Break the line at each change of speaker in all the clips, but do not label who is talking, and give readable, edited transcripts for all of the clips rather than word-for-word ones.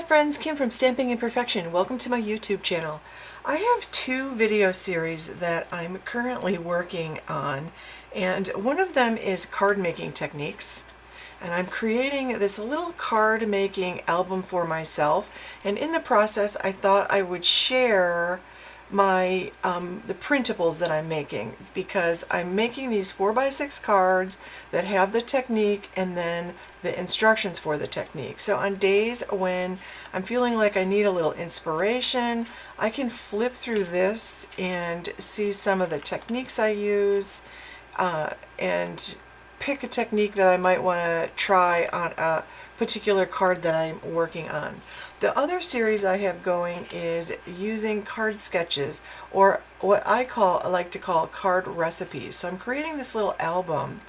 friends, Kim from Stamping Imperfection. Welcome to my YouTube channel. I have two video series that I'm currently working on, and one of them is card making techniques. And I'm creating this little card making album for myself, and in the process I thought I would share my the printables that I'm making, because I'm making these 4x6 cards that have the technique and then the instructions for the technique. So on days when I'm feeling like I need a little inspiration, I can flip through this and see some of the techniques I use and pick a technique that I might want to try on a particular card that I'm working on. The other series I have going is using card sketches, or what I like to call card recipes. So I'm creating this little album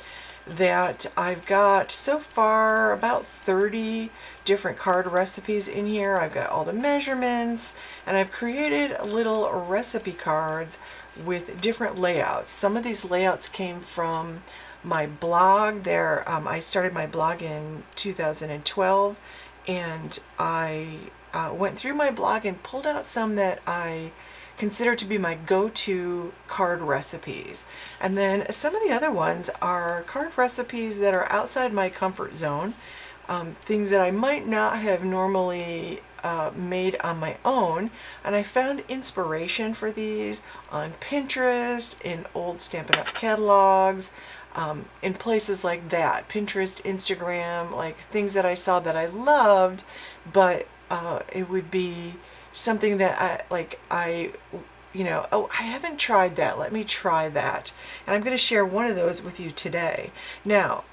that I've got so far about 30 different card recipes in here. I've got all the measurements, and I've created little recipe cards with different layouts. Some of these layouts came from my blog. I started my blog in 2012, and I went through my blog and pulled out some that I consider to be my go-to card recipes. And then some of the other ones are card recipes that are outside my comfort zone, things that I might not have normally made on my own, and I found inspiration for these on Pinterest, in old Stampin' Up! Catalogs, in places like that, Pinterest, Instagram, like things that I saw that I loved, but it would be something that I haven't tried that, let me try that. And I'm going to share one of those with you today. Now,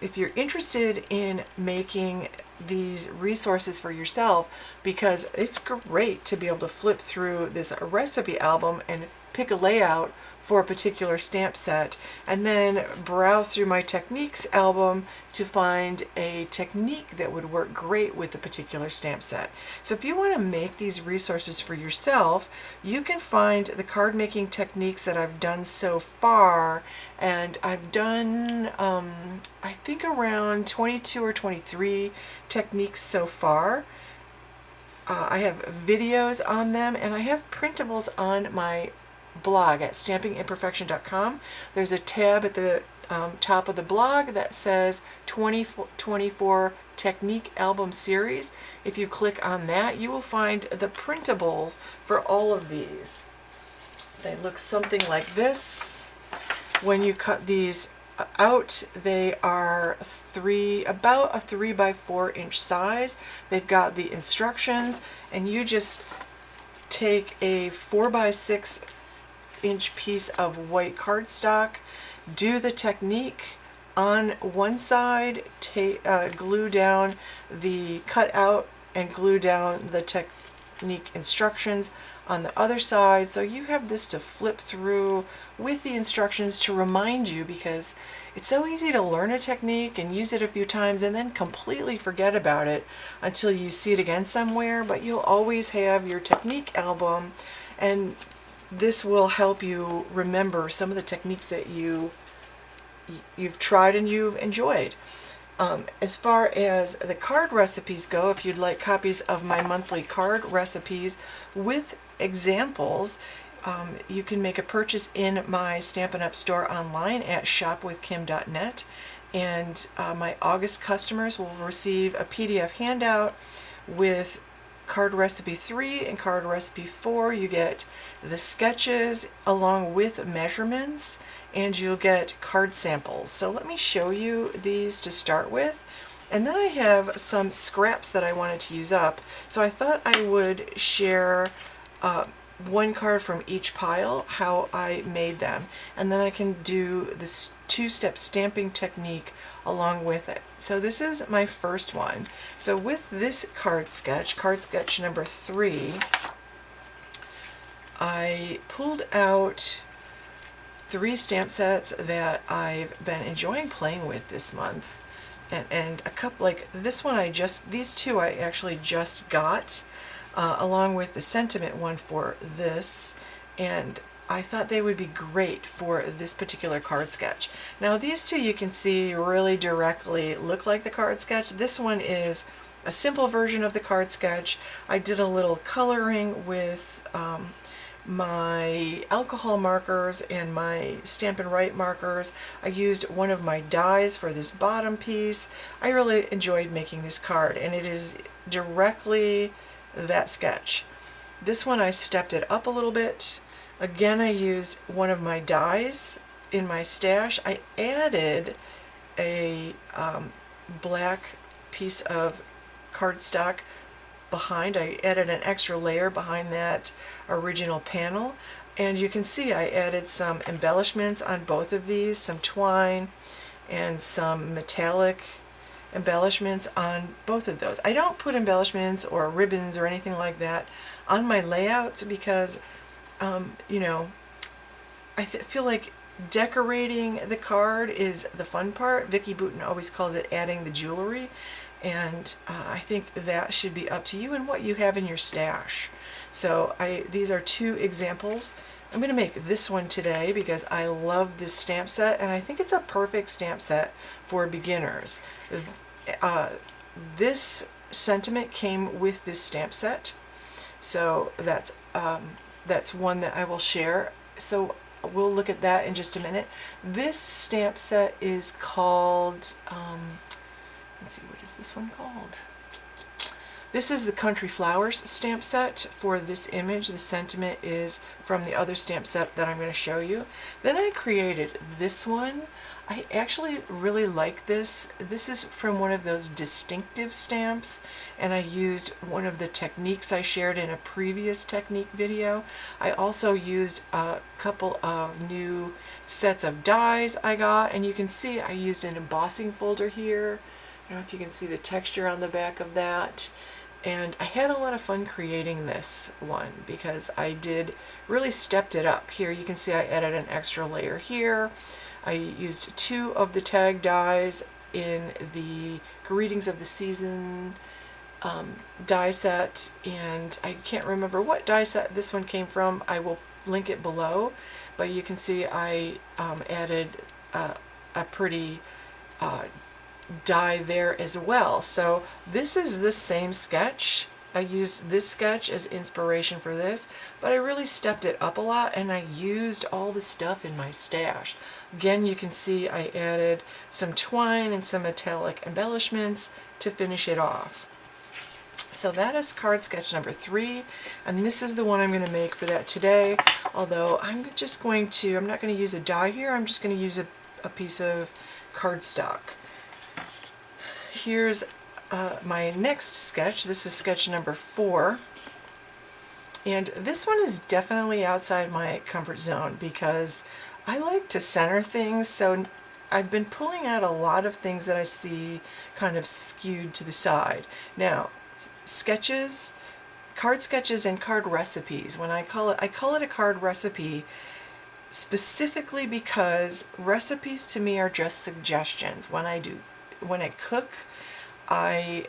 if you're interested in making these resources for yourself, because it's great to be able to flip through this recipe album and pick a layout for a particular stamp set, and then browse through my techniques album to find a technique that would work great with the particular stamp set. So if you want to make these resources for yourself, you can find the card making techniques that I've done so far, and I've done I think around 22 or 23 techniques so far. I have videos on them, and I have printables on my blog at stampingimperfection.com. There's a tab at the top of the blog that says 2024 Technique Album Series. If you click on that, you will find the printables for all of these. They look something like this. When you cut these out, they are about a 3x4 inch size. They've got the instructions, and you just take a 4x6 inch piece of white cardstock, do the technique on one side, glue down the cutout and glue down the technique instructions on the other side. So you have this to flip through with the instructions to remind you, because it's so easy to learn a technique and use it a few times and then completely forget about it until you see it again somewhere. But you'll always have your technique album, and this will help you remember some of the techniques that you've tried and you've enjoyed. As far as the card recipes go, if you'd like copies of my monthly card recipes with examples, you can make a purchase in my Stampin' Up! Store online at shopwithkim.net, and my August customers will receive a PDF handout with card recipe 3 and card recipe 4. You get the sketches along with measurements, and you'll get card samples. So let me show you these to start with, and then I have some scraps that I wanted to use up, so I thought I would share one card from each pile, how I made them, and then I can do this two-step stamping technique along with it. So this is my first one. So with this card sketch number 3, I pulled out 3 stamp sets that I've been enjoying playing with this month, and a couple like this one. These two I actually just got, along with the sentiment one for this, and I thought they would be great for this particular card sketch. Now these two, you can see, really directly look like the card sketch. This one is a simple version of the card sketch. I did a little coloring with my alcohol markers and my Stampin' Write markers. I used one of my dies for this bottom piece. I really enjoyed making this card, and it is directly that sketch. This one I stepped it up a little bit. Again, I used one of my dies in my stash. I added a black piece of cardstock behind. I added an extra layer behind that original panel, and you can see I added some embellishments on both of these, some twine and some metallic embellishments on both of those. I don't put embellishments or ribbons or anything like that on my layouts because you know, I feel like decorating the card is the fun part. Vicki Boutin always calls it adding the jewelry, and I think that should be up to you and what you have in your stash. So these are two examples. I'm going to make this one today because I love this stamp set, and I think it's a perfect stamp set for beginners. This sentiment came with this stamp set, so that's one that I will share. So we'll look at that in just a minute. This stamp set is called, let's see, what is this one called? This is the Country Flowers stamp set for this image. The sentiment is from the other stamp set that I'm going to show you. Then I created this one. I actually really like this. This is from one of those distinctive stamps, and I used one of the techniques I shared in a previous technique video. I also used a couple of new sets of dies I got, and you can see I used an embossing folder here. I don't know if you can see the texture on the back of that. And I had a lot of fun creating this one because I did really stepped it up. Here you can see I added an extra layer here. I used two of the tag dies in the Greetings of the Season die set, and I can't remember what die set this one came from. I will link it below, but you can see I added a pretty die there as well. So this is the same sketch. I used this sketch as inspiration for this, but I really stepped it up a lot, and I used all the stuff in my stash. Again, you can see I added some twine and some metallic embellishments to finish it off. So that is card sketch number 3, and this is the one I'm going to make for that today, although I'm not going to use a die here, I'm just going to use a piece of cardstock. Here's my next sketch. This is sketch number 4, and this one is definitely outside my comfort zone because I like to center things, so I've been pulling out a lot of things that I see kind of skewed to the side. Now, sketches, card sketches and card recipes, I call it a card recipe specifically because recipes to me are just suggestions. When I cook, I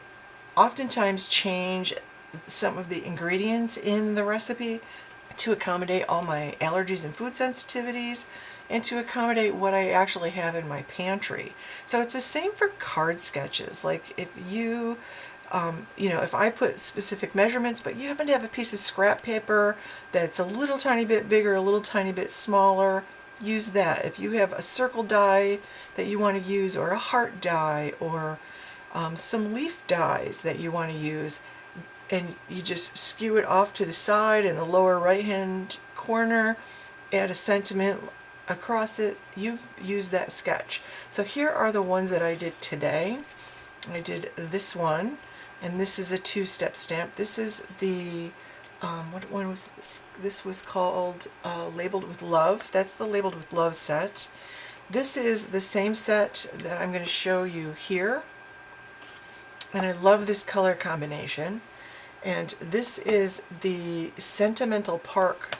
oftentimes change some of the ingredients in the recipe to accommodate all my allergies and food sensitivities and to accommodate what I actually have in my pantry. So it's the same for card sketches. Like if you if I put specific measurements, but you happen to have a piece of scrap paper that's a little tiny bit bigger, a little tiny bit smaller, use that. If you have a circle die that you want to use, or a heart die, or some leaf dies that you want to use, and you just skew it off to the side in the lower right hand corner, add a sentiment across it, you've used that sketch. So here are the ones that I did today. I did this one, and this is a 2-step stamp. This is the what one was this? This was called Labeled with Love. That's the Labeled with Love set. This is the same set that I'm going to show you here, and I love this color combination. And this is the Sentimental Park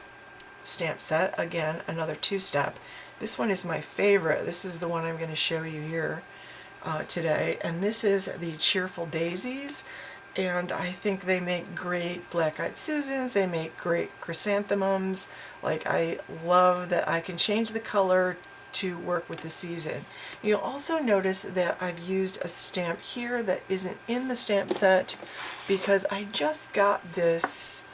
stamp set. Again, another 2-step. This one is my favorite. This is the one I'm going to show you here today, and this is the Cheerful Daisies, and I think they make great Black-Eyed Susans. They make great chrysanthemums. Like, I love that I can change the color to work with the season. You'll also notice that I've used a stamp here that isn't in the stamp set because I just got this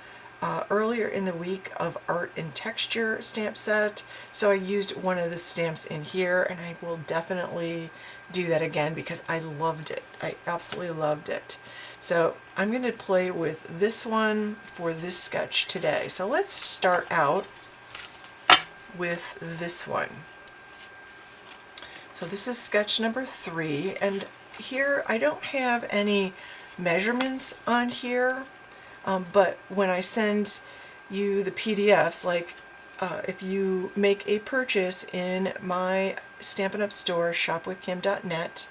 earlier in the week of Art and Texture stamp set, so I used one of the stamps in here, and I will definitely do that again because I loved it. I absolutely loved it. So I'm going to play with this one for this sketch today. So let's start out with this one. So this is sketch number 3, and here I don't have any measurements on here, but when I send you the PDFs, like if you make a purchase in my Stampin' Up store, shopwithkim.net,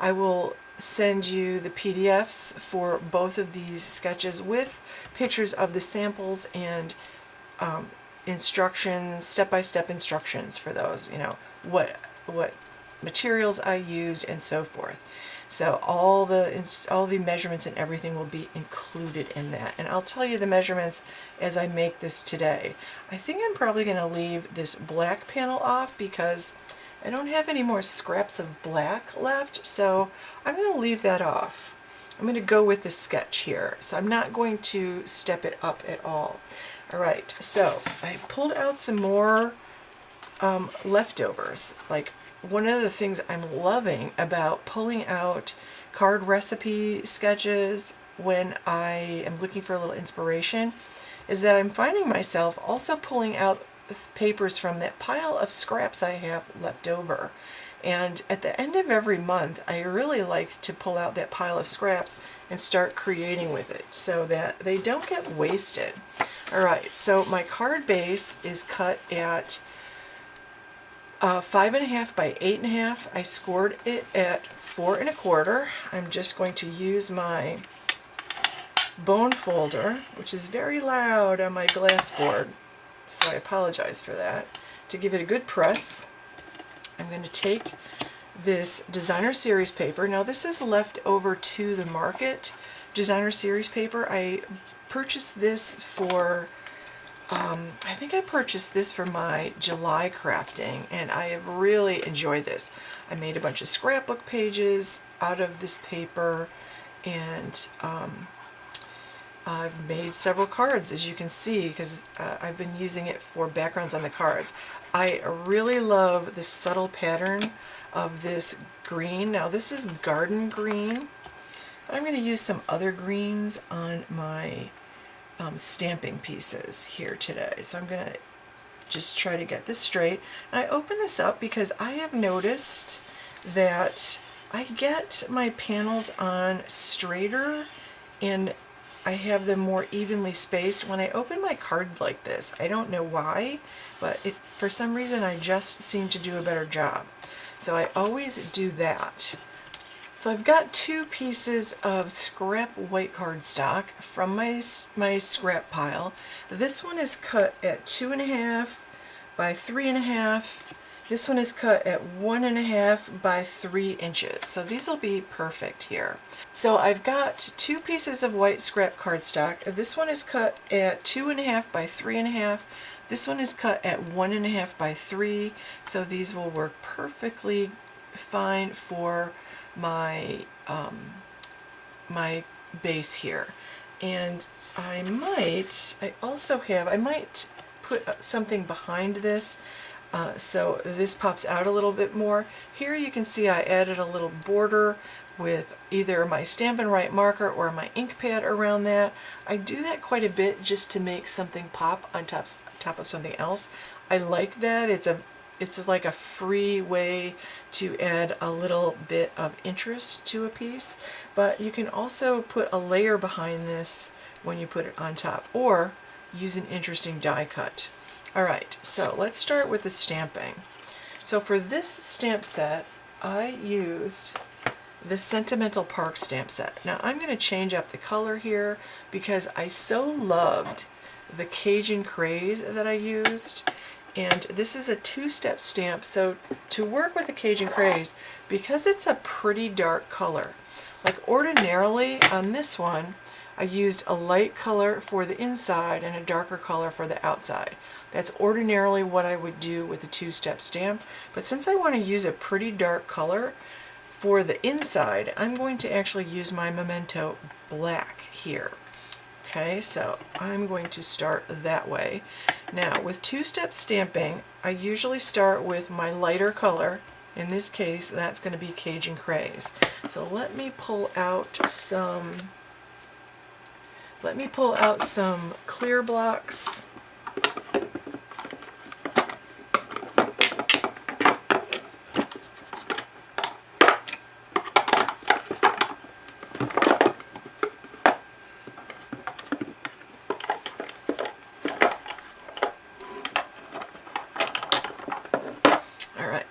I will send you the PDFs for both of these sketches with pictures of the samples and instructions, step-by-step instructions for those, you know, what materials I used and so forth. So all the measurements and everything will be included in that. And I'll tell you the measurements as I make this today. I think I'm probably going to leave this black panel off because I don't have any more scraps of black left, so I'm going to leave that off. I'm going to go with the sketch here, so I'm not going to step it up at all. Alright, so I pulled out some more leftovers. Like, one of the things I'm loving about pulling out card recipe sketches when I am looking for a little inspiration is that I'm finding myself also pulling out papers from that pile of scraps I have left over. And at the end of every month, I really like to pull out that pile of scraps and start creating with it so that they don't get wasted. Alright, so my card base is cut at 5.5 by 8.5. I scored it at 4 1/4. I'm just going to use my bone folder, which is very loud on my glass board, so I apologize for that. To give it a good press, I'm going to take this designer series paper. Now this is left over to the market designer series paper. I purchased this for I think I purchased this for my July crafting, and I have really enjoyed this. I made a bunch of scrapbook pages out of this paper, and I've made several cards, as you can see, because I've been using it for backgrounds on the cards. I really love the subtle pattern of this green. Now this is garden green. I'm going to use some other greens on my stamping pieces here today. So I'm going to just try to get this straight. And I open this up because I have noticed that I get my panels on straighter and I have them more evenly spaced when I open my card like this. I don't know why, but for some reason I just seem to do a better job. So I always do that. So I've got 2 pieces of scrap white cardstock from my scrap pile. This one is cut at 2.5 by 3.5. This one is cut at 1.5 by 3 inches. So these will be perfect here. So I've got 2 pieces of white scrap cardstock. This one is cut at 2.5 by 3.5. This one is cut at 1.5 by 3. So these will work perfectly fine for my my base here. And I might put something behind this so this pops out a little bit more. Here you can see I added a little border with either my Stampin' Right marker or my ink pad around that. I do that quite a bit just to make something pop on top of something else. I like that. It's like a free way to add a little bit of interest to a piece, but you can also put a layer behind this when you put it on top, or use an interesting die cut. Alright, so let's start with the stamping. So for this stamp set, I used the Sentimental Park stamp set. Now I'm going to change up the color here because I so loved the Cajun Craze that I used. And this is a 2-step stamp, so to work with the Cajun Craze, because it's a pretty dark color, like ordinarily on this one, I used a light color for the inside and a darker color for the outside. That's ordinarily what I would do with a two-step stamp, but since I want to use a pretty dark color for the inside, I'm going to actually use my Memento Black here. Okay, so I'm going to start that way. Now, with two-step stamping, I usually start with my lighter color. In this case, that's going to be Cajun Craze. So let me pull out some clear blocks.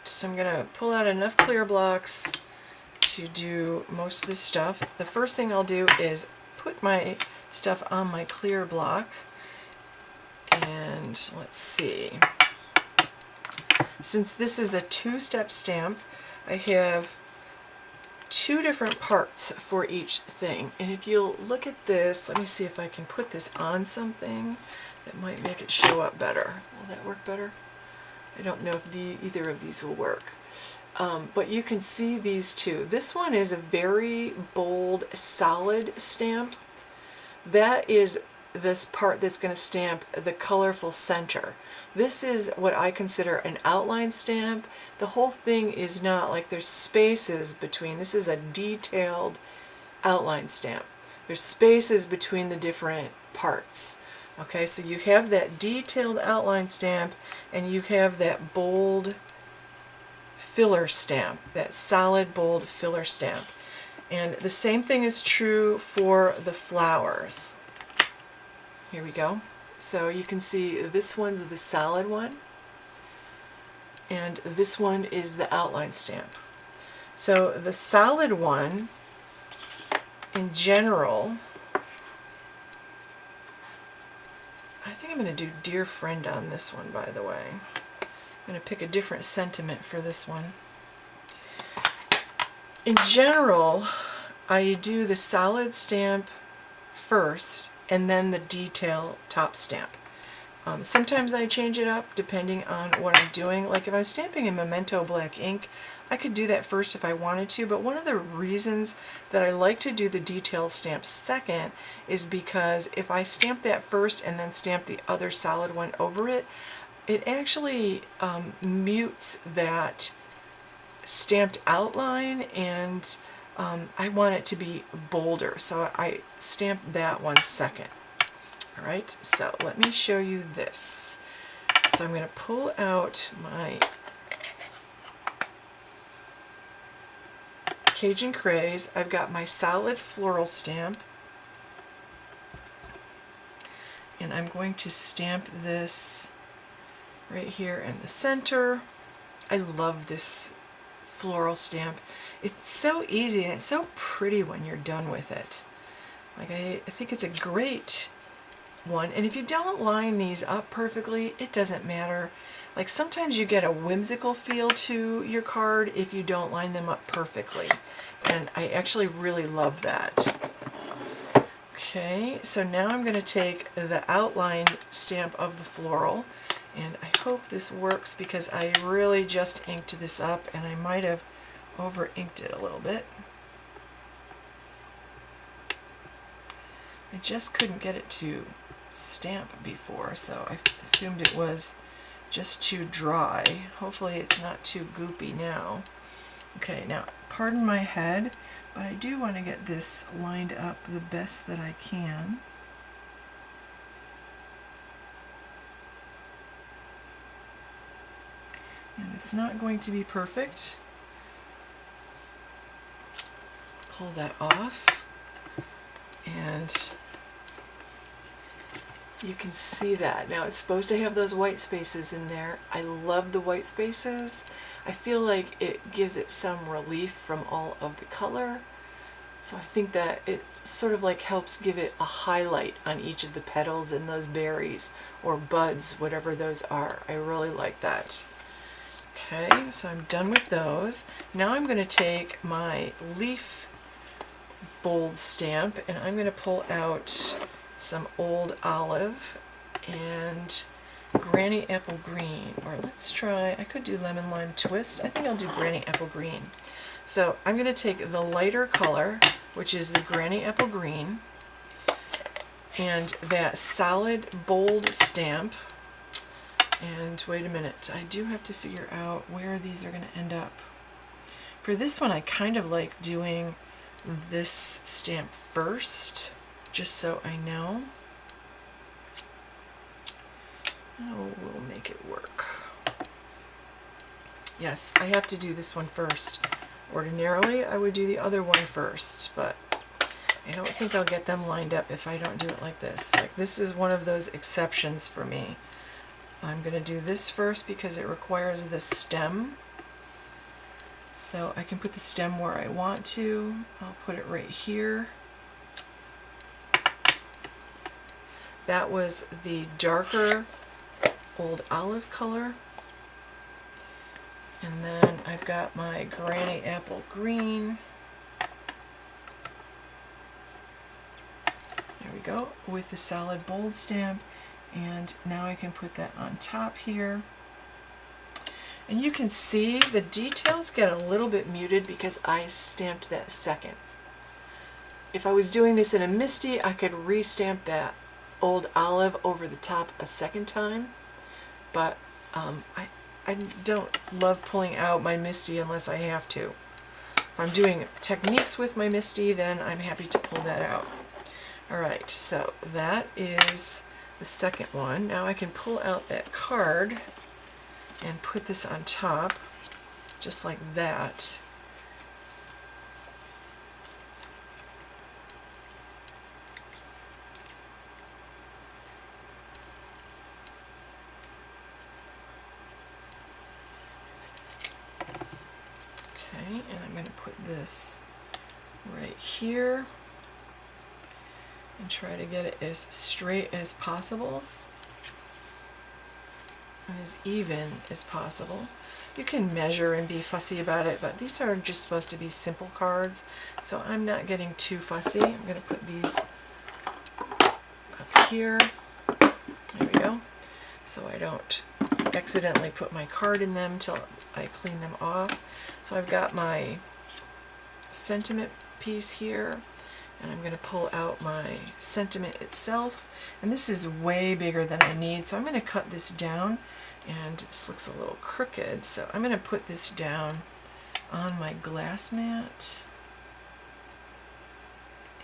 So I'm going to pull out enough clear blocks to do most of this stuff. The first thing I'll do is put my stuff on my clear block, and let's see. Since this is a two-step stamp, I have two different parts for each thing. And if you'll look at this, let me see if I can put this on something that might make it show up better. Will that work better? I don't know if either of these will work. But you can see these two. This one is a very bold, solid stamp. That is this part that's going to stamp the colorful center. This is what I consider an outline stamp. The whole thing is not like there's spaces between. This is a detailed outline stamp. There's spaces between the different parts. Okay, so you have that detailed outline stamp and you have that bold filler stamp, that solid bold filler stamp. And the same thing is true for the flowers. Here we go. So you can see this one's the solid one and this one is the outline stamp. So the solid one, in general, I think I'm going to do Dear Friend on this one, by the way. I'm going to pick a different sentiment for this one. In general, I do the solid stamp first and then the detail top stamp. Sometimes I change it up depending on what I'm doing. Like if I'm stamping in Memento Black ink, I could do that first if I wanted to, but one of the reasons that I like to do the detail stamp second is because if I stamp that first and then stamp the other solid one over it, it actually mutes that stamped outline, and I want it to be bolder, so I stamp that one second. Alright, so let me show you this. So I'm going to pull out my Cajun Craze. I've got my solid floral stamp, and I'm going to stamp this right here in the center. I love this floral stamp. It's so easy and it's so pretty when you're done with it. Like I think it's a great one, and if you don't line these up perfectly, it doesn't matter. Like sometimes you get a whimsical feel to your card if you don't line them up perfectly, and I actually really love that. Okay, so now I'm going to take the outline stamp of the floral, and I hope this works because I really just inked this up and I might have over inked it a little bit. I just couldn't get it to stamp before, so I assumed it was just too dry. Hopefully it's not too goopy now. Okay, now pardon my head, but I do want to get this lined up the best that I can. And it's not going to be perfect. Pull that off, and you can see that. Now it's supposed to have those white spaces in there. I love the white spaces. I feel like it gives it some relief from all of the color. So I think that it sort of like helps give it a highlight on each of the petals and those berries or buds, whatever those are. I really like that. Okay, so I'm done with those. Now I'm going to take my leaf bold stamp and I'm going to pull out some Old Olive, and Granny Apple Green, or let's try, I could do Lemon Lime Twist. I think I'll do Granny Apple Green. So I'm going to take the lighter color, which is the Granny Apple Green, and that solid bold stamp. And wait a minute, I do have to figure out where these are going to end up. For this one, I kind of like doing this stamp first, just so I know. Oh, we'll make it work. Yes, I have to do this one first. Ordinarily, I would do the other one first, but I don't think I'll get them lined up if I don't do it like this. Like, this is one of those exceptions for me. I'm going to do this first because it requires the stem. So I can put the stem where I want to. I'll put it right here. That was the darker old olive color. And then I've got my Granny Apple Green. There we go, with the solid bold stamp. And now I can put that on top here. And you can see the details get a little bit muted because I stamped that second. If I was doing this in a MISTI, I could re-stamp that old olive over the top a second time. But I don't love pulling out my MISTI unless I have to. If I'm doing techniques with my MISTI, then I'm happy to pull that out. Alright, so that is the second one. Now I can pull out that card and put this on top, just like that. Okay, and I'm going to put this right here and try to get it as straight as possible and as even as possible. You can measure and be fussy about it, but these are just supposed to be simple cards, so I'm not getting too fussy. I'm going to put these up here. There we go. So I don't accidentally put my card in them till I clean them off. So I've got my sentiment piece here, and I'm going to pull out my sentiment itself, and this is way bigger than I need, so I'm going to cut this down, and this looks a little crooked, so I'm going to put this down on my glass mat,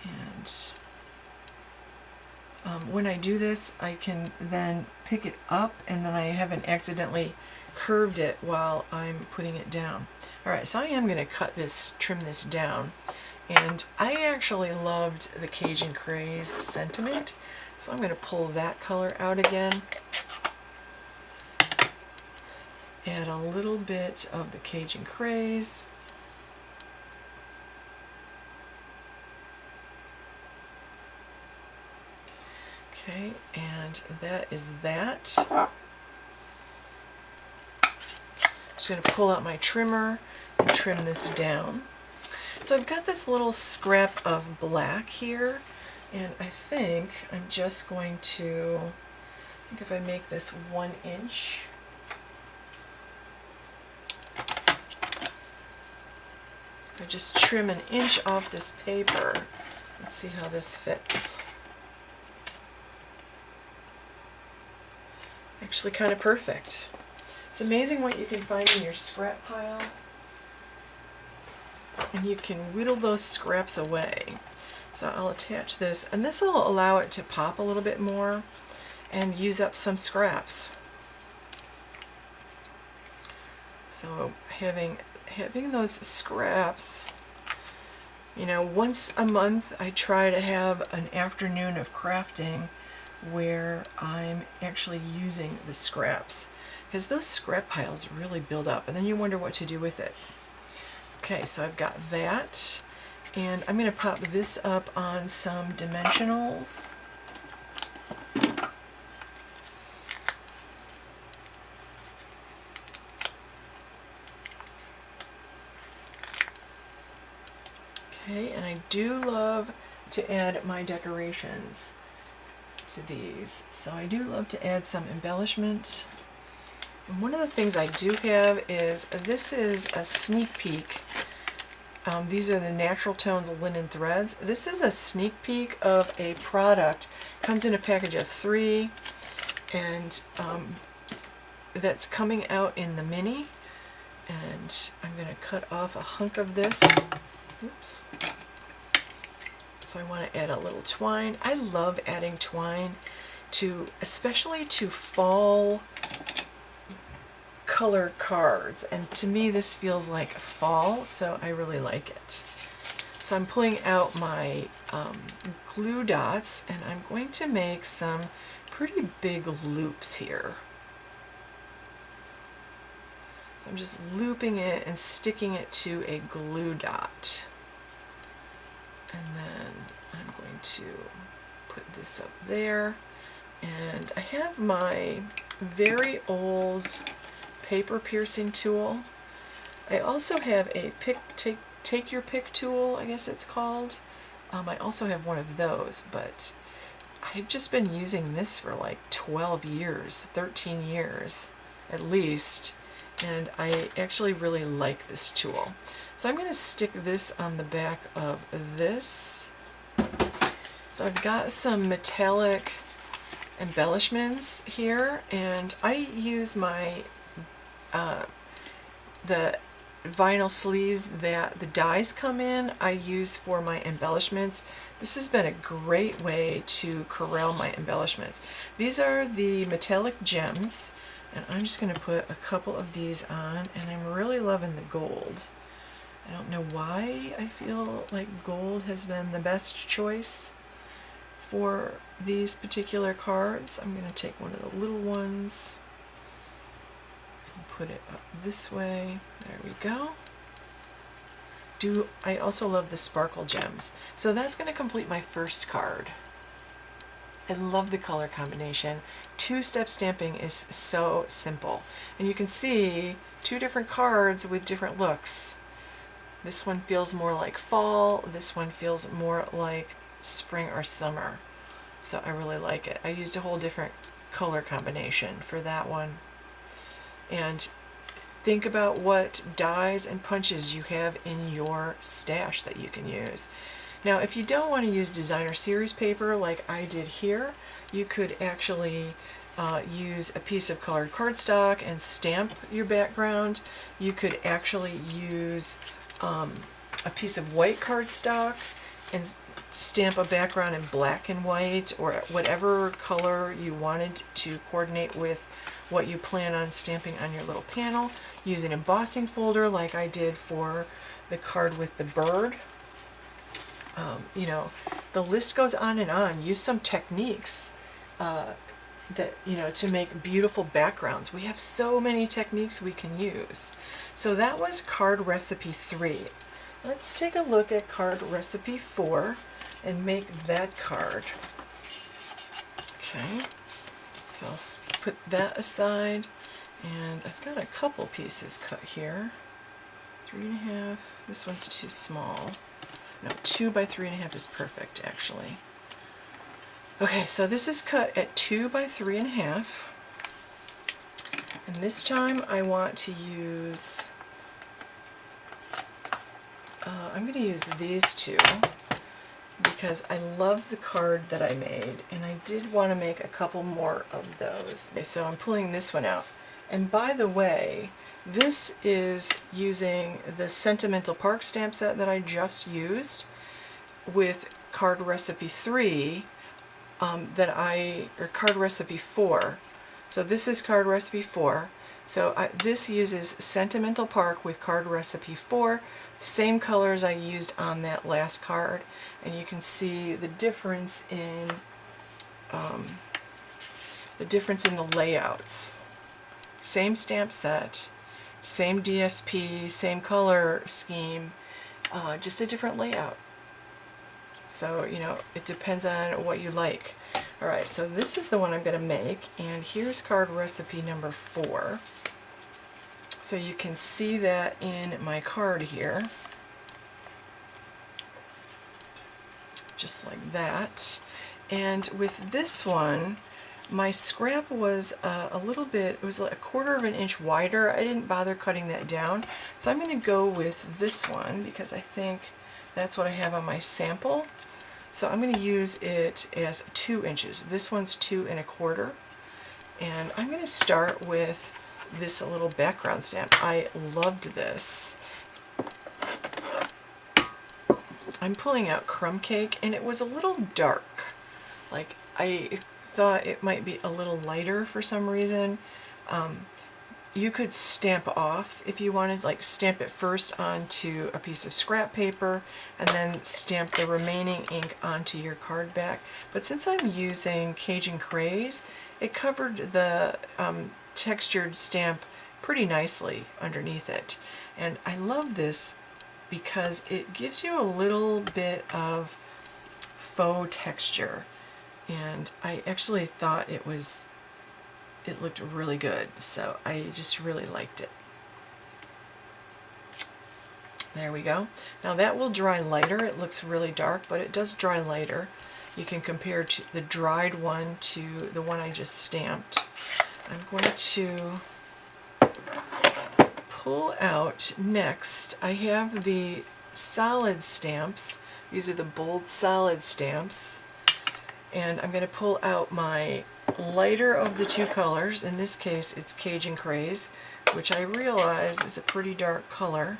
and when I do this I can then pick it up and then I haven't accidentally curved it while I'm putting it down. Alright, so I am going to trim this down. And I actually loved the Cajun Craze sentiment, so I'm going to pull that color out again. Add a little bit of the Cajun Craze. Okay, and that is that. I'm just going to pull out my trimmer and trim this down. So I've got this little scrap of black here, and I think I'm just going to, I think if I make this 1 inch, I just trim 1 inch off this paper. Let's see how this fits. Actually kind of perfect. It's amazing what you can find in your scrap pile. And you can whittle those scraps away. So I'll attach this, and this will allow it to pop a little bit more and use up some scraps. So having those scraps, you know, once a month I try to have an afternoon of crafting where I'm actually using the scraps, because those scrap piles really build up and then you wonder what to do with it. Okay, so I've got that, and I'm going to pop this up on some dimensionals. Okay, and I do love to add my decorations to these. So I do love to add some embellishment. And one of the things I do have is, this is a sneak peek. These are the Natural Tones linen threads. This is a sneak peek of a product. Comes in a package of 3, and that's coming out in the mini. And I'm going to cut off a hunk of this. Oops. So I want to add a little twine. I love adding twine to, especially to fall color cards, and to me this feels like fall, so I really like it. So I'm pulling out my glue dots, and I'm going to make some pretty big loops here. So I'm just looping it and sticking it to a glue dot, and then I'm going to put this up there. And I have my very old paper piercing tool. I also have a take your pick tool, I guess it's called. I also have one of those, but I've just been using this for like 12 years, 13 years at least, and I actually really like this tool. So I'm going to stick this on the back of this. So I've got some metallic embellishments here, and I use my the vinyl sleeves that the dies come in, I use for my embellishments. This has been a great way to corral my embellishments. These are the metallic gems, and I'm just going to put a couple of these on, and I'm really loving the gold. I don't know why I feel like gold has been the best choice for these particular cards. I'm going to take one of the little ones and put it up this way. There we go. I also love the sparkle gems. So that's going to complete my first card. I love the color combination. Two-step stamping is so simple. And you can see 2 different cards with different looks. This one feels more like fall. This one feels more like spring or summer. So I really like it. I used a whole different color combination for that one. And think about what dies and punches you have in your stash that you can use. Now, if you don't want to use designer series paper like I did here, you could actually use a piece of colored cardstock and stamp your background. You could actually use a piece of white cardstock and stamp a background in black and white, or whatever color you wanted to coordinate with what you plan on stamping on your little panel. Use an embossing folder like I did for the card with the bird. You know, the list goes on and on. Use some techniques that, you know, to make beautiful backgrounds. We have so many techniques we can use. So that was card recipe 3. Let's take a look at card recipe 4 and make that card. Okay, so I'll put that aside, and I've got a couple pieces cut here. 3.5. This one's too small. No, 2 by 3.5 is perfect, actually. Okay, so this is cut at 2 by 3.5. And this time I want to use, I'm going to use these 2 because I loved the card that I made, and I did want to make a couple more of those. Okay, so I'm pulling this one out. And by the way, this is using the Sentimental Park stamp set that I just used with card recipe 3 or card recipe 4. So this is card recipe 4. So this uses Sentimental Park with card recipe 4, same colors I used on that last card, and you can see the difference in the layouts. Same stamp set, same DSP, same color scheme, just a different layout. So, you know, it depends on what you like. Alright, so this is the one I'm going to make, and here's card recipe number 4. So you can see that in my card here. Just like that. And with this one, my scrap was a little bit, it was like a 1/4 of an inch wider. I didn't bother cutting that down. So I'm going to go with this one because I think that's what I have on my sample. So I'm going to use it as 2 inches. This one's 2 1/4. And I'm going to start with this little background stamp. I loved this. I'm pulling out Crumb Cake, and it was a little dark. Like, I thought it might be a little lighter for some reason. You could stamp off if you wanted, like stamp it first onto a piece of scrap paper and then stamp the remaining ink onto your card back. But since I'm using Cajun Craze, it covered the textured stamp pretty nicely underneath it. And I love this because it gives you a little bit of faux texture. And I actually thought it looked really good, so I just really liked it. There we go. Now that will dry lighter. It looks really dark, but it does dry lighter. You can compare to the dried one to the one I just stamped. I'm going to pull out next. I have the solid stamps. These are the bold solid stamps. And I'm going to pull out my lighter of the 2 colors. In this case, it's Cajun Craze, which I realize is a pretty dark color,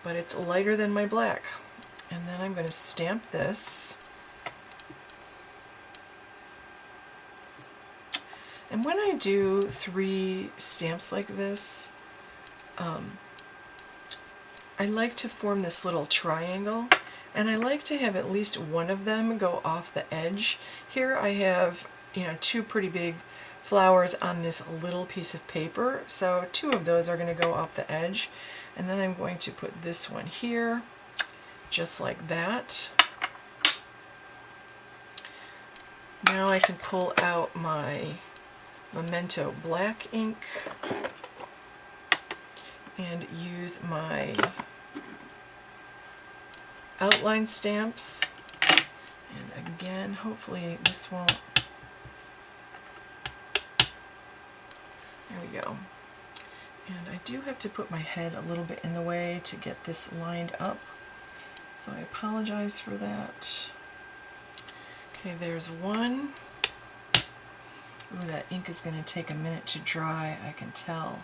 but it's lighter than my black. And then I'm going to stamp this. And when I do 3 stamps like this, I like to form this little triangle. And I like to have at least one of them go off the edge. Here I have, 2 pretty big flowers on this little piece of paper, so 2 of those are going to go off the edge. And then I'm going to put this one here, just like that. Now I can pull out my Memento black ink and use my outline stamps, and again, hopefully this won't, there we go. And I do have to put my head a little bit in the way to get this lined up, so I apologize for that. Okay, there's one. Ooh, that ink is going to take a minute to dry, I can tell.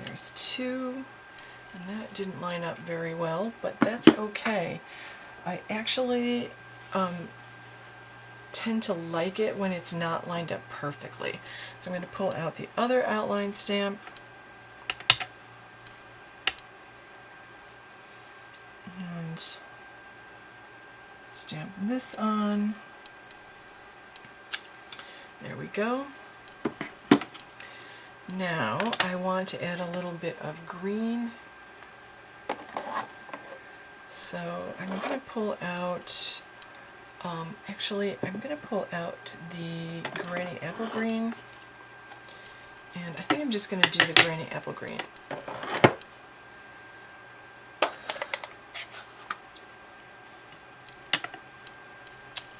There's 2. And that didn't line up very well, but that's okay. I actually tend to like it when it's not lined up perfectly. So I'm going to pull out the other outline stamp. And stamp this on. There we go. Now I want to add a little bit of green. So I'm going to pull out, actually I'm going to pull out the Granny Apple Green, and I think I'm just going to do the Granny Apple Green.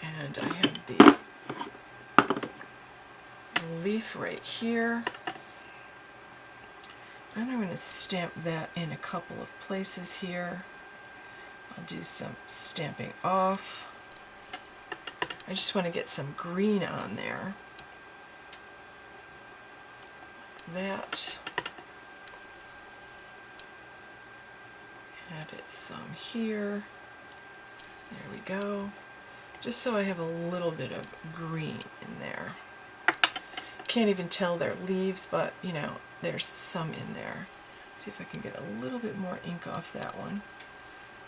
And I have the leaf right here, and I'm going to stamp that in a couple of places here. I'll do some stamping off. I just want to get some green on there. That. Add it some here. There we go. Just so I have a little bit of green in there. Can't even tell they're leaves, but there's some in there. Let's see if I can get a little bit more ink off that one.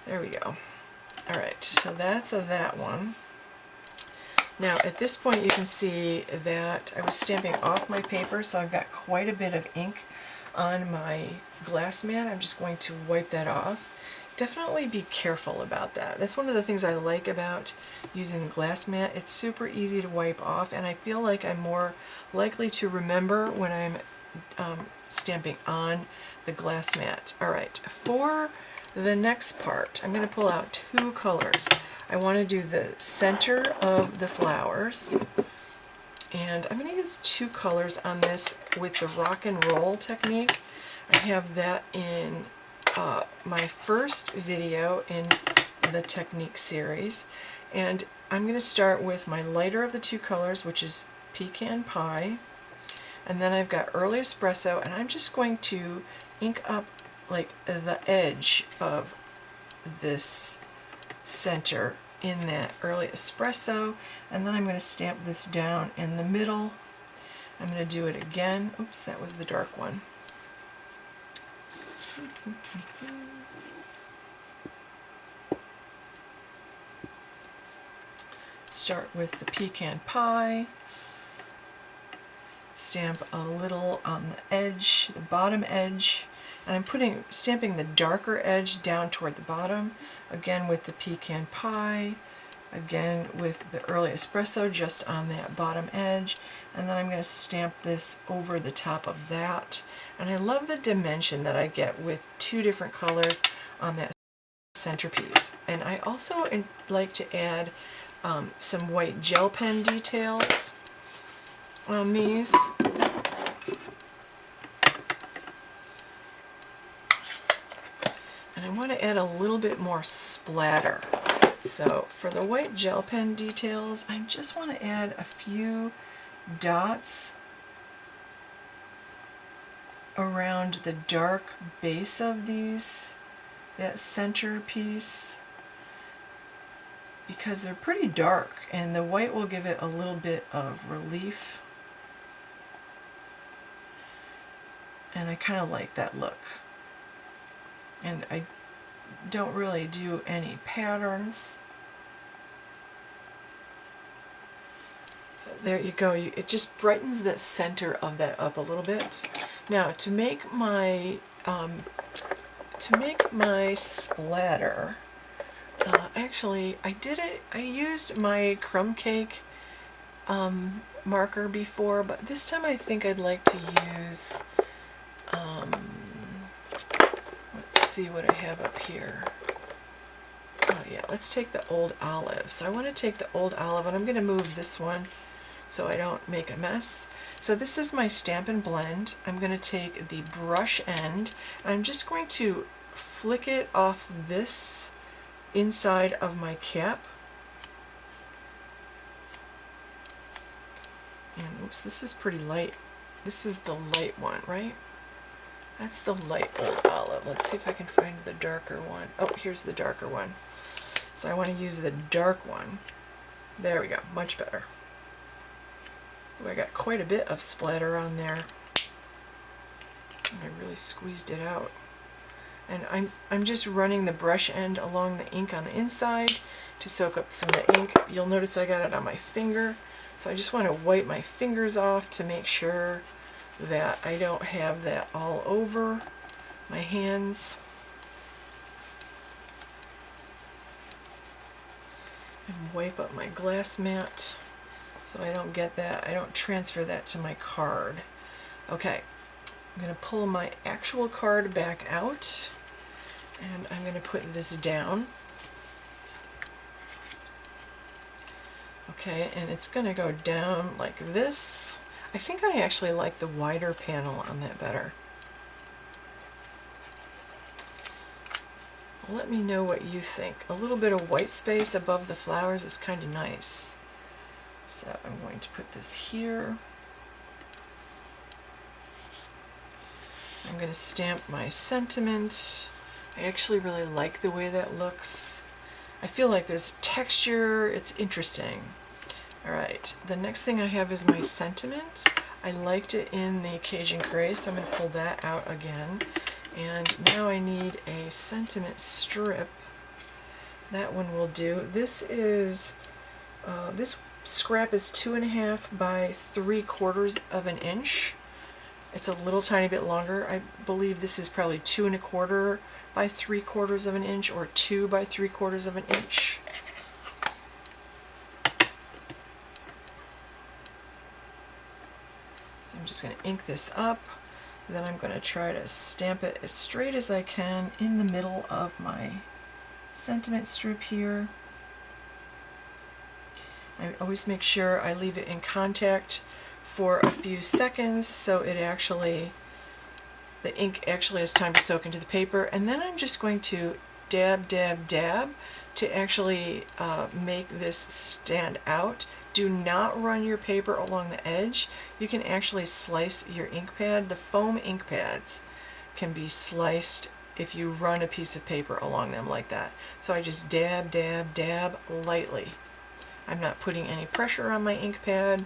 There we go. Alright, so that's that one. Now at this point you can see that I was stamping off my paper, so I've got quite a bit of ink on my glass mat. I'm just going to wipe that off. Definitely be careful about that. That's one of the things I like about using the glass mat. It's super easy to wipe off, and I feel like I'm more likely to remember when I'm stamping on the glass mat. Alright, for the next part, I'm going to pull out two colors. I want to do the center of the flowers, and I'm going to use two colors on this with the rock and roll technique. I have that in my first video in the technique series, and I'm going to start with my lighter of the two colors, which is Pecan Pie, and then I've got Early Espresso, and I'm just going to ink up like the edge of this center in that Early Espresso, and then I'm going to stamp this down in the middle. I'm going to do it again. Oops, that was the dark one. Start with the Pecan Pie, stamp a little on the edge, the bottom edge, and I'm stamping the darker edge down toward the bottom, again with the Pecan Pie, again with the Early Espresso just on that bottom edge, and then I'm going to stamp this over the top of that. And I love the dimension that I get with two different colors on that centerpiece. And I also like to add some white gel pen details on these. And I want to add a little bit more splatter. So for the white gel pen details, I just want to add a few dots around the dark base of these, that center piece, because they're pretty dark, and the white will give it a little bit of relief. And I kind of like that look. And I don't really do any patterns. There you go. It just brightens the center of that up a little bit. Now to make my splatter, actually I used my crumb cake marker before, but this time I think I'd like to use let's see what I have up here. Oh yeah, let's take the Old Olive. So I want to take the Old Olive, and I'm going to move this one so I don't make a mess. So this is my Stampin' Blend. I'm going to take the brush end, and I'm just going to flick it off this inside of my cap. And oops, this is pretty light. This is the light one, right? That's the light Old Olive. Let's see if I can find the darker one. Oh, here's the darker one. So I want to use the dark one. There we go, much better. Ooh, I got quite a bit of splatter on there. And I really squeezed it out. And I'm just running the brush end along the ink on the inside to soak up some of the ink. You'll notice I got it on my finger. So I just want to wipe my fingers off to make sure that I don't have that all over my hands. And wipe up my glass mat so I don't get that, I don't transfer that to my card. Okay, I'm going to pull my actual card back out, and I'm going to put this down. Okay, and it's going to go down like this. I think I actually like the wider panel on that better. Let me know what you think. A little bit of white space above the flowers is kind of nice. So I'm going to put this here. I'm going to stamp my sentiment. I actually really like the way that looks. I feel like there's texture, it's interesting. Alright, the next thing I have is my sentiment. I liked it in the Cajun Cray, so I'm going to pull that out again. And now I need a sentiment strip. That one will do. This is, this scrap is 2.5 by 3/4 of an inch. It's a little tiny bit longer. I believe this is probably 2 1/4 by 3/4 of an inch, or 2 by 3/4 of an inch. So I'm just going to ink this up, Then I'm going to try to stamp it as straight as I can in the middle of my sentiment strip here. I always make sure I leave it in contact for a few seconds so it actually, the ink actually has time to soak into the paper, and then I'm just going to dab, dab, dab to actually make this stand out. Do not run your paper along the edge. You can actually slice your ink pad. The foam ink pads can be sliced if you run a piece of paper along them like that. So I just dab, dab, dab lightly. I'm not putting any pressure on my ink pad,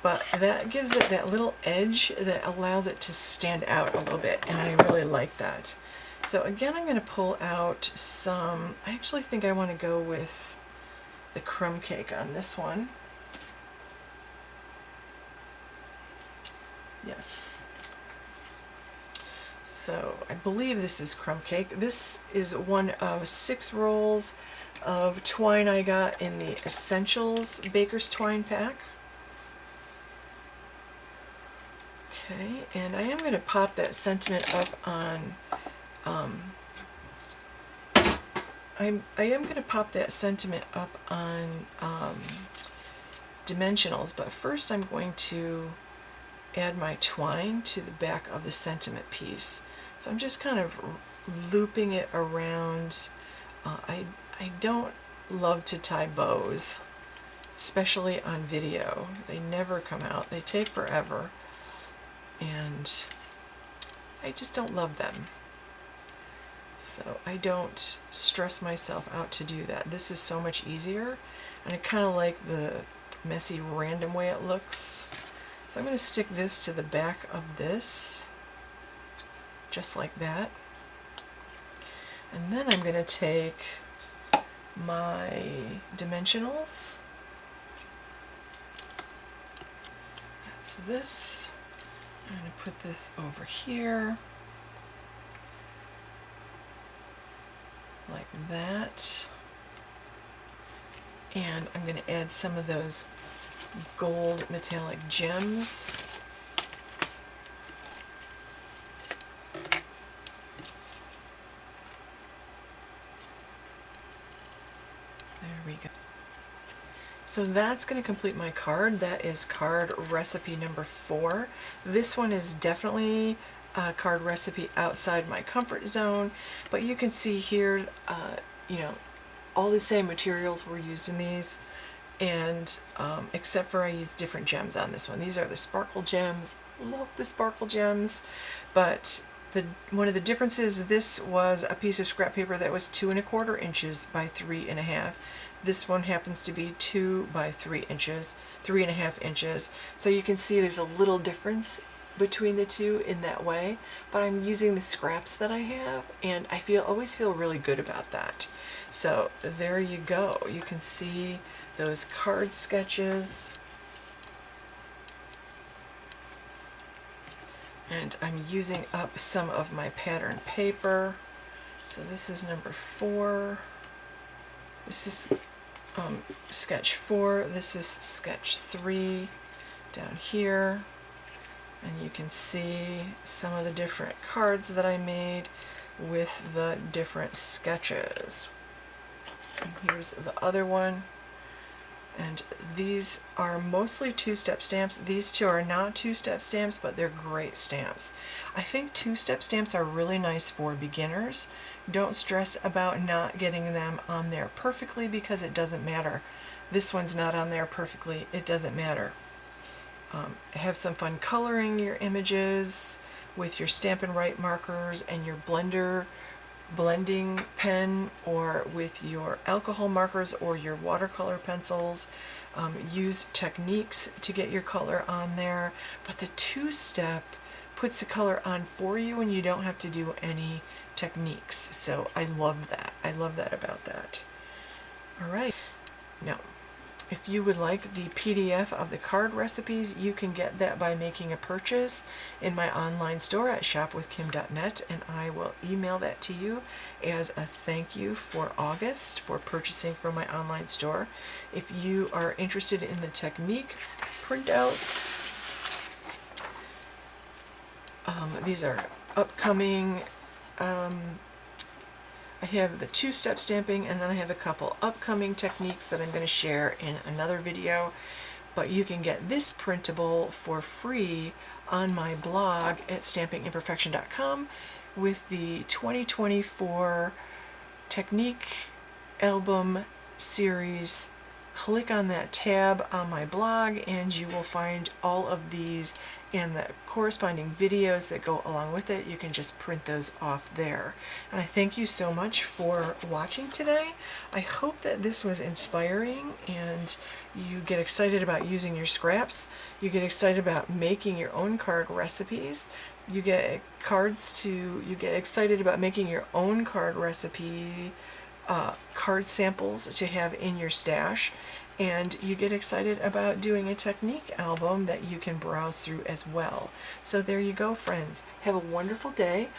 but that gives it that little edge that allows it to stand out a little bit, and I really like that. So again, I'm going to pull out some, I actually think I want to go with the crumb cake on this one. Yes. So I believe this is crumb cake. This is one of 6 rolls of twine I got in the Essentials Baker's Twine pack. Okay, and I am going to pop that sentiment up on, I am going to pop that sentiment up on dimensionals, but first I'm going to add my twine to the back of the sentiment piece. So I'm just kind of looping it around. I don't love to tie bows, especially on video. They never come out. They take forever, and I just don't love them. So I don't stress myself out to do that. This is so much easier, and I kind of like the messy random way it looks. So I'm going to stick this to the back of this, just like that. And then I'm going to take my dimensionals. That's this. I'm going to put this over here, like that. And I'm going to add some of those gold metallic gems. There we go. So that's going to complete my card. That is card recipe number 4. This one is definitely a card recipe outside my comfort zone, but you can see here, you know, all the same materials were used in these, and except for I used different gems on this one. These are the sparkle gems. Love the sparkle gems, but one of the differences, this was a piece of scrap paper that was 2 1/4 inches by 3 1/2. This one happens to be 2 by 3 inches, 3 1/2 inches. So you can see there's a little difference between the two in that way, but I'm using the scraps that I have, and I always feel really good about that. So there you go. You can see those card sketches, and I'm using up some of my pattern paper. So this is number 4. This is sketch 4. This is sketch 3 down here. And you can see some of the different cards that I made with the different sketches. And here's the other one. And these are mostly 2-step stamps. These two are not 2-step stamps, but they're great stamps. I think 2-step stamps are really nice for beginners. Don't stress about not getting them on there perfectly, because it doesn't matter. This one's not on there perfectly. It doesn't matter. Have some fun coloring your images with your Stampin' Up markers and your blending pen, or with your alcohol markers or your watercolor pencils. Use techniques to get your color on there, but the 2-step puts the color on for you and you don't have to do any techniques. So I love that. I love that about that. All right. Now, if you would like the PDF of the card recipes, you can get that by making a purchase in my online store at shopwithkim.net, and I will email that to you as a thank you for August for purchasing from my online store. If you are interested in the technique printouts, These are upcoming. I have the two-step stamping, and then I have a couple upcoming techniques that I'm going to share in another video. But you can get this printable for free on my blog at stampingimperfection.com with the 2024 Technique Album Series. Click on that tab on my blog and you will find all of these and the corresponding videos that go along with it. You can just print those off there. And I thank you so much for watching today. I hope that this was inspiring and you get excited about using your scraps. You get excited about making your own card recipes. You get excited about making your own card recipe card samples to have in your stash, and you get excited about doing a technique album that you can browse through as well. So there you go, friends. Have a wonderful day.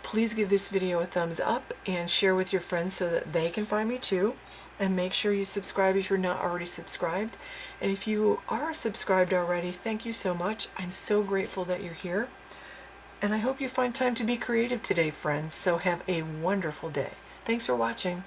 Please give this video a thumbs up and share with your friends so that they can find me too. And make sure you subscribe if you're not already subscribed. And if you are subscribed already, thank you so much. I'm so grateful that you're here. And I hope you find time to be creative today, friends. So have a wonderful day. Thanks for watching.